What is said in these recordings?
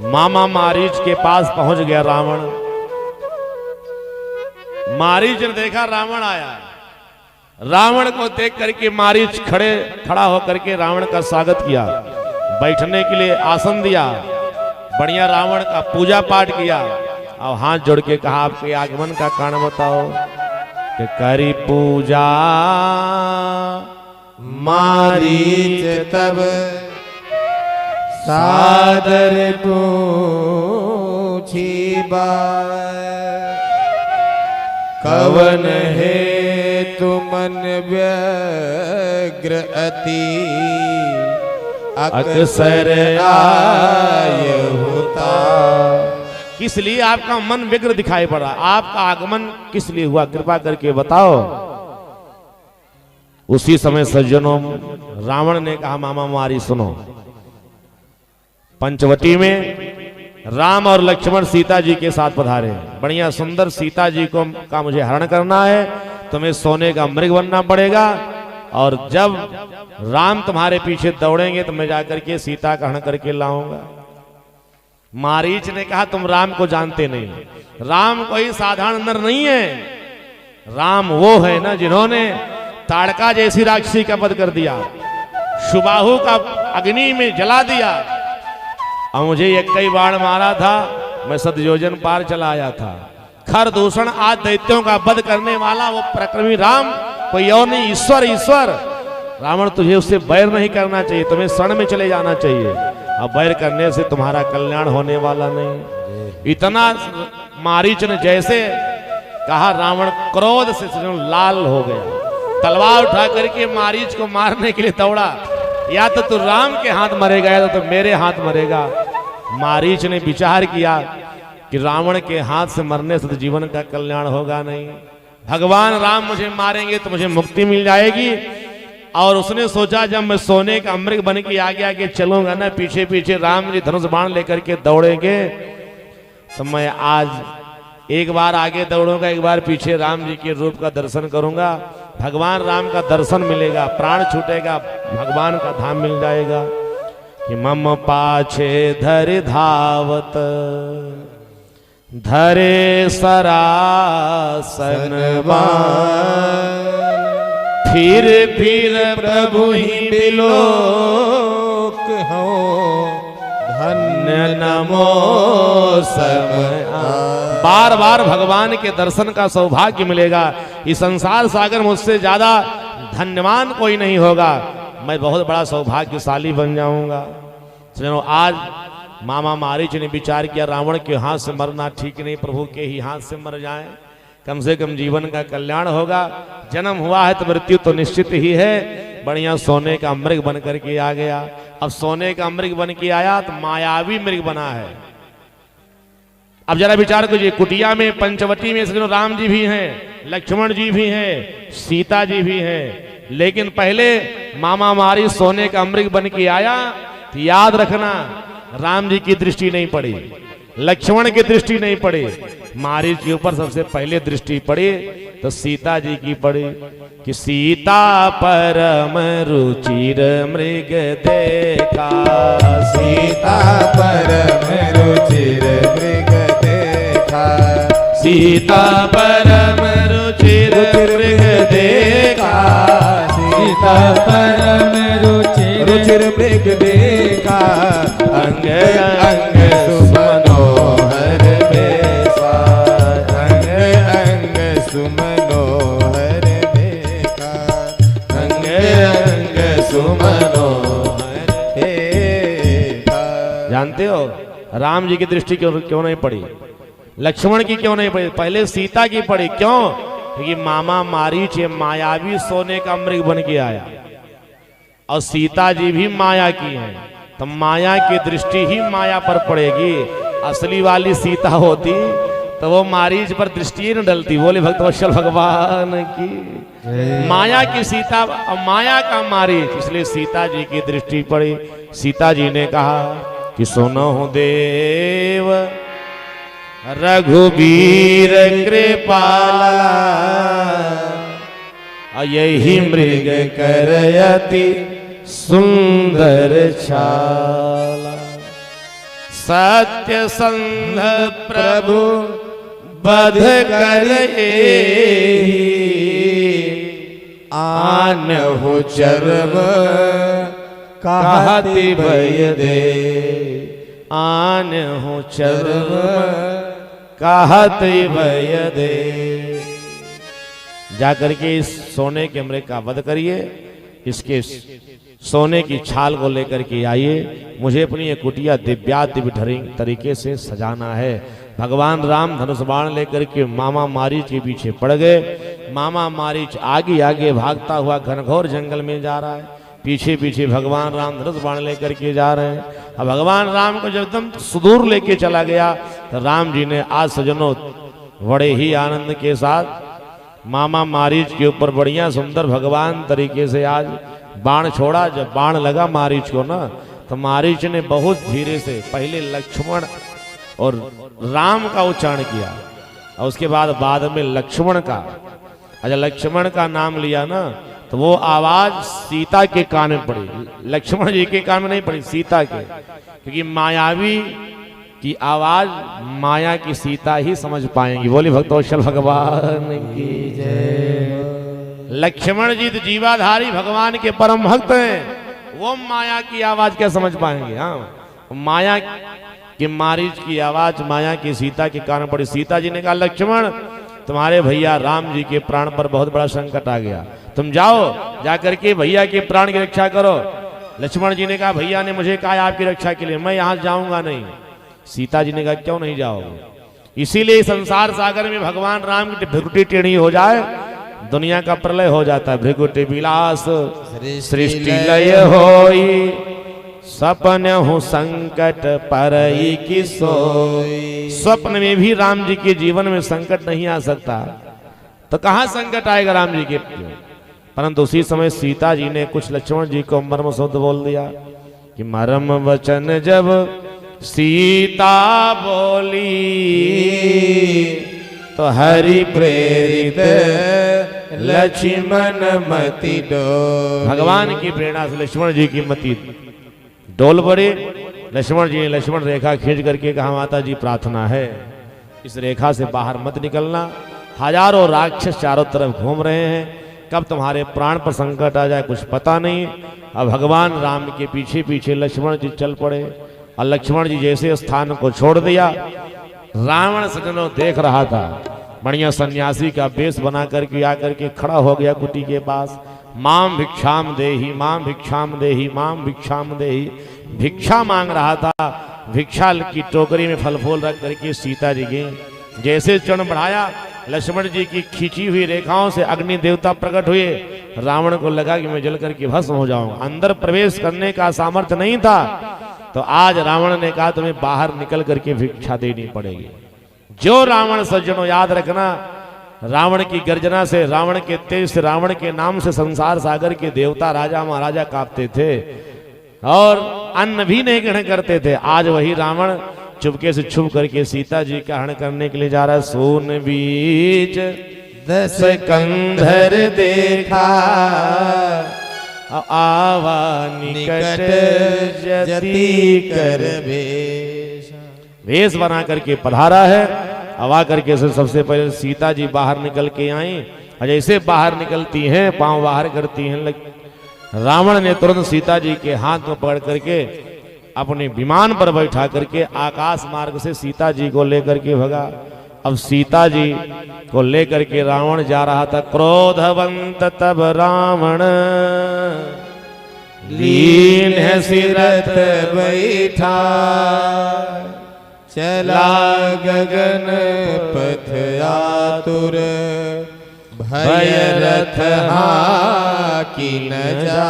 मामा मारीच के पास पहुंच गया रावण। मारीच ने देखा रावण आया। रावण को देख करके मारीच खड़ा होकर के रावण का स्वागत किया, बैठने के लिए आसन दिया, बढ़िया रावण का पूजा पाठ किया और हाथ जोड़ के कहा आपके आगमन का कारण बताओ। कि करी पूजा मारीच तब सादर पूछी बात, कवन है तुमन व्यग्र अति अक्सर आय होता। किस लिए आपका मन व्यग्र दिखाई पड़ा, आपका आगमन किस लिए हुआ, कृपा करके बताओ। उसी समय सज्जनों रावण ने कहा मामा मारी सुनो, पंचवटी में राम और लक्ष्मण सीता जी के साथ पधारे, बढ़िया सुंदर सीता जी का मुझे हरण करना है, तुम्हें सोने का मृग बनना पड़ेगा और जब राम तुम्हारे पीछे दौड़ेंगे तो मैं जाकर के सीता का हरण करके लाऊंगा। मारीच ने कहा तुम राम को जानते नहीं, राम कोई साधारण नर नहीं है, राम वो है ना जिन्होंने ताड़का जैसी राक्षसी का वध कर दिया, सुबाहु का अग्नि में जला दिया और मुझे एक कई बाण मारा था, मैं सतयोजन पार चला आया था। खर दूषण आज दैत्यों का वध करने वाला वो पराक्रमी राम कोई और नहीं, ईश्वर ईश्वर। रावण तुझे उससे बैर नहीं करना चाहिए, तुम्हें शरण में चले जाना चाहिए, अब बैर करने से तुम्हारा कल्याण होने वाला नहीं। इतना मारीच ने जैसे कहा रावण क्रोध से लाल हो गया, तलवार उठा करके मारीच को मारने के लिए दौड़ा। या तो तू राम के हाथ मरेगा या तो मेरे हाथ मरेगा। मारीच ने विचार किया कि रावण के हाथ से मरने से तो जीवन का कल्याण होगा नहीं, भगवान राम मुझे मारेंगे तो मुझे मुक्ति मिल जाएगी। और उसने सोचा जब मैं सोने का मृग बन के आगे आगे चलूंगा ना, पीछे पीछे राम जी धनुष बाण लेकर के दौड़ेंगे, तो मैं आज एक बार आगे दौड़ूंगा, एक बार पीछे राम जी के रूप का दर्शन करूंगा, भगवान राम का दर्शन मिलेगा, प्राण छूटेगा, भगवान का धाम मिल जाएगा। कि मम पाछे धरि धावत धरे सरासन फिर प्रभु ही बिलोक हो, धन्य नमो समय। बार बार भगवान के दर्शन का सौभाग्य मिलेगा। इस संसार सागर मुझसे ज्यादा धन्यवान कोई नहीं होगा, मैं बहुत बड़ा सौभाग्यशाली बन जाऊंगा। चलो आज मामा मारीच ने विचार किया रावण के हाथ से मरना ठीक नहीं, प्रभु के ही हाथ से मर जाए, कम से कम जीवन का कल्याण होगा। जन्म हुआ है तो मृत्यु तो निश्चित ही है। बढ़िया सोने का मृग बन करके आ गया। अब सोने का मृग बन के आया तो मायावी मृग बना है। अब जरा विचार कीजिए, कुटिया में पंचवटी में राम जी भी हैं, लक्ष्मण जी भी हैं, सीता जी भी हैं, लेकिन पहले मामा मारी सोने का मृग बन के आया तो याद रखना राम जी की दृष्टि नहीं पड़ी, लक्ष्मण की दृष्टि नहीं पड़ी, मारी के ऊपर सबसे पहले दृष्टि पड़ी तो सीता जी की पड़ी। कि सीता परम रुचिर मृग देखा, सीता परम रुचिर मृग देखा, सीता परम रुचिर मृग देखा, सीता परम रुचिर मृग देखा, अंग अंग सुमनोहर बेसा, अंग अंग सुमनोहर देखा, अंग अंग सुमनोहर देखा। जानते हो राम जी की दृष्टि क्यों नहीं पड़ी, लक्ष्मण की क्यों नहीं पड़ी, पहले सीता की पड़ी। क्यों? क्योंकि मामा मारीच मायावी सोने का मृग बन के आया और सीता जी भी माया की हैं, तो माया की दृष्टि ही माया पर पड़ेगी। असली वाली सीता होती तो वो मारीच पर दृष्टि न डलती। बोले भक्तवत्सल भगवान की। माया की सीता और माया का मारीच, इसलिए सीता जी की दृष्टि पड़ी। सीता जी ने कहा कि सुनो देव रघुबीर कृपाला, यही मृग करयति सुंदर छाला, सत्य संध प्रभु बध कर आन हो चर्म कहति भय दे। आन हो चर्म कहति भय दे। जाकर के इस सोने के मृग का वध करिए, इसके सोने की छाल को लेकर के आइए, मुझे अपनी ये कुटिया दिव्य तरीके से सजाना है। भगवान राम धनुष बाण लेकर के मामा मारीच के पीछे पड़ गए। मामा मारीच आगे आगे भागता हुआ घनघोर जंगल में जा रहा है, पीछे पीछे भगवान राम धनुष बाण लेकर के जा रहे हैं। अब भगवान राम को जब एकदम सुदूर लेके चला गया तो राम जी ने आज सजनों बड़े ही आनंद के साथ मामा मारीच के ऊपर बढ़िया सुंदर भगवान तरीके से आज बाण छोड़ा। जब बाण लगा मारीच को ना, तो मारीच ने बहुत धीरे से पहले लक्ष्मण और राम का उच्चारण किया और उसके बाद में लक्ष्मण का। अच्छा, लक्ष्मण का नाम लिया ना, तो वो आवाज सीता के कान में पड़ी, लक्ष्मण जी के कान में नहीं पड़ी, सीता के। क्योंकि मायावी की आवाज माया की सीता ही समझ पाएंगी। बोली भक्तवत्सल भगवान की जय। लक्ष्मण जी तो जीवाधारी भगवान के परम भक्त हैं, वो माया की आवाज क्या समझ पाएंगे। हाँ, माया की मारीच की आवाज माया की सीता के कान पड़ी। सीता जी ने कहा, लक्ष्मण तुम्हारे भैया राम जी के प्राण पर बहुत बड़ा संकट आ गया, तुम जाओ जाकर के भैया के प्राण की रक्षा करो। लक्ष्मण जी ने कहा, भैया ने मुझे कहा आपकी रक्षा के लिए, मैं यहां जाऊंगा नहीं। सीता जी ने कहा, क्यों नहीं जाओगे? इसीलिए संसार सागर में भगवान राम की भ्रिकुटी टेढ़ी हो जाए, दुनिया का प्रलय हो जाता है। भ्रिकुटी विलास सृष्टि लय होई, सपन हूँ संकट परई की सोई। स्वप्न में भी राम जी के जीवन में संकट नहीं आ सकता, तो कहां संकट आएगा राम जी के। परंतु उसी समय सीता जी ने कुछ लक्ष्मण जी को मर्म शब्द बोल दिया कि मर्म वचन जब सीता बोली, तो हरि प्रेरित लक्ष्मण मति डोली। भगवान की प्रेरणा से लक्ष्मण जी की मति डोल पड़े। लक्ष्मण जी ने लक्ष्मण रेखा खींच करके कहा, माता जी प्रार्थना है इस रेखा से बाहर मत निकलना, हजारों राक्षस चारों तरफ घूम रहे हैं, कब तुम्हारे प्राण पर संकट आ जाए कुछ पता नहीं। अब भगवान राम के पीछे पीछे लक्ष्मण जी चल पड़े और लक्ष्मण जी जैसे स्थान को छोड़ दिया, रावण सजनों देख रहा था, बढ़िया सन्यासी का वेश बना करके आकर के खड़ा हो गया कुटी के पास। माम भिक्षाम देही, माम भिक्षाम देही, माम भिक्षाम देही, भिक्षा मांग रहा था। भिक्षा की टोकरी में फल फूल रख करके सीता जी गई। जैसे चरण बढ़ाया, लक्ष्मण जी की खींची हुई रेखाओं से अग्नि देवता प्रकट हुए। रावण को लगा कि मैं जल करके भस्म हो जाऊंगा, अंदर प्रवेश करने का सामर्थ्य नहीं था। तो आज रावण ने कहा तुम्हें बाहर निकल करके भिक्षा देनी पड़ेगी। जो रावण सज्जनों याद रखना, रावण की गर्जना से, रावण के तेज से, रावण के नाम से संसार सागर के देवता राजा महाराजा कांपते थे और अन्न भी नहीं ग्रहण करते थे। आज वही रावण चुपके से छुप करके सीता जी का हरण करने के लिए जा रहा है। सोन बीच 10 कंधर देखा, आवा निकट जति कर वेश बना करके पधारा है। हवा करके सबसे पहले सीता जी बाहर निकल के आई और जैसे बाहर निकलती हैं, पांव बाहर करती हैं, रावण ने तुरंत सीता जी के हाथ में पकड़ करके अपने विमान पर बैठा करके आकाश मार्ग से सीता जी को लेकर के भगा। अब सीता जी को लेकर के रावण जा रहा था। क्रोधवंत तब रावण लीन है सिरथ बैठा, चला गगन पथ आतुर, भय रथ हाकी न जा।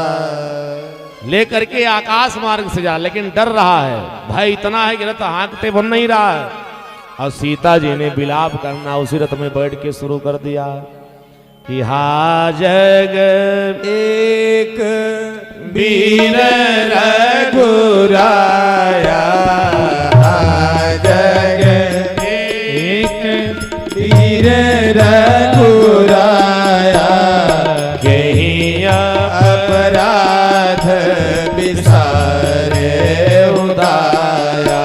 लेकर के आकाश मार्ग से जा, लेकिन डर रहा है, भय इतना है कि रथ हाँकते बन नहीं रहा है। और सीता जी ने विलाप करना उसी रथ में बैठ के शुरू कर दिया कि हा जग एक वीर रघुराया, हा जग एक वीर रघुराया, कहीं अपराध बिसारे उदाया।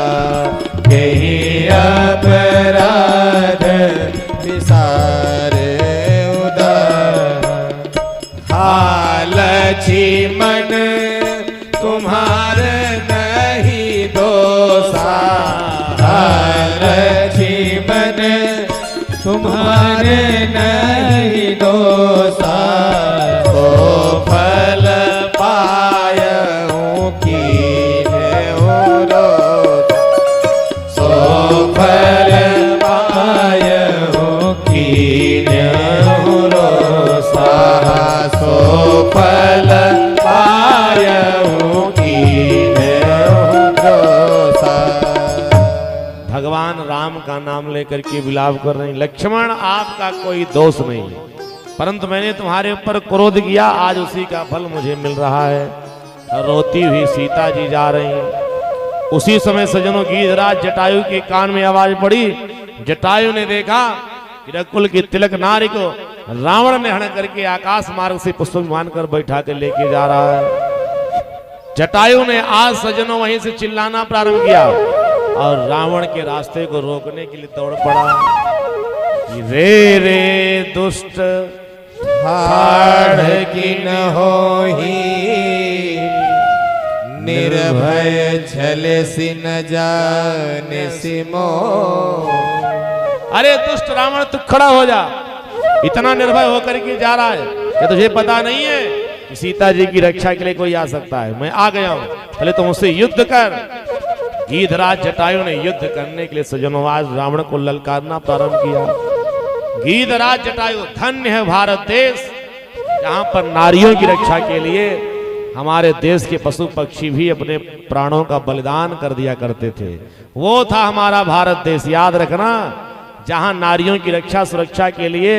लक्ष्मण तुम्हारे नहीं दोषा, तो फल पायऊं कीन्हूं रोषा, सो फल पायऊं कीन्हूं रोषा, सो फल पायऊं कीन्हूं रोषा। भगवान राम का नाम लेकर के विलाप कर रहे हैं, लक्ष्मण आपका कोई दोष नहीं है, परंतु मैंने तुम्हारे ऊपर क्रोध किया, आज उसी का फल मुझे मिल रहा है। रोती हुई सीता जी जा रही हैं। उसी समय सजनों गीधराज जटायु के कान में आवाज पड़ी। जटायु ने देखा कि रकुल की तिलक नारी को रावण ने हरण करके आकाश मार्ग से पुष्प विमान कर बैठा के लेके जा रहा है। जटायु ने आज सजनों वहीं से चिल्लाना प्रारंभ किया और रावण के रास्ते को रोकने के लिए दौड़ पड़ा। रे रे दुष्ट हाड़ की न होही, निर्भय छले सी न जाने सी मोह। अरे दुष्ट रावण तू खड़ा हो जा, इतना निर्भय होकर के जा रहा है, क्या तुझे पता नहीं है कि सीता जी की रक्षा के लिए कोई आ सकता है? मैं आ गया हूं, पहले तुम उससे युद्ध कर। गीधराज जटायु ने युद्ध करने के लिए सजनों आज रावण को ललकारना प्रारंभ किया। गीधराज जटायु, धन्य है भारत देश, जहां पर नारियों की रक्षा के लिए हमारे देश के पशु पक्षी भी अपने प्राणों का बलिदान कर दिया करते थे। वो था हमारा भारत देश, याद रखना, जहां नारियों की रक्षा सुरक्षा के लिए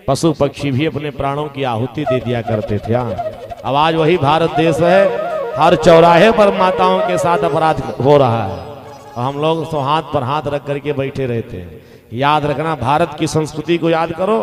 पशु पक्षी भी अपने प्राणों की आहुति दे दिया करते थे। अब आज वही भारत देश है, हर चौराहे पर माताओं के साथ अपराध हो रहा है और हम लोग तो हाथ पर हाथ रख करके बैठे रहते हैं। याद रखना, भारत की संस्कृति को याद करो।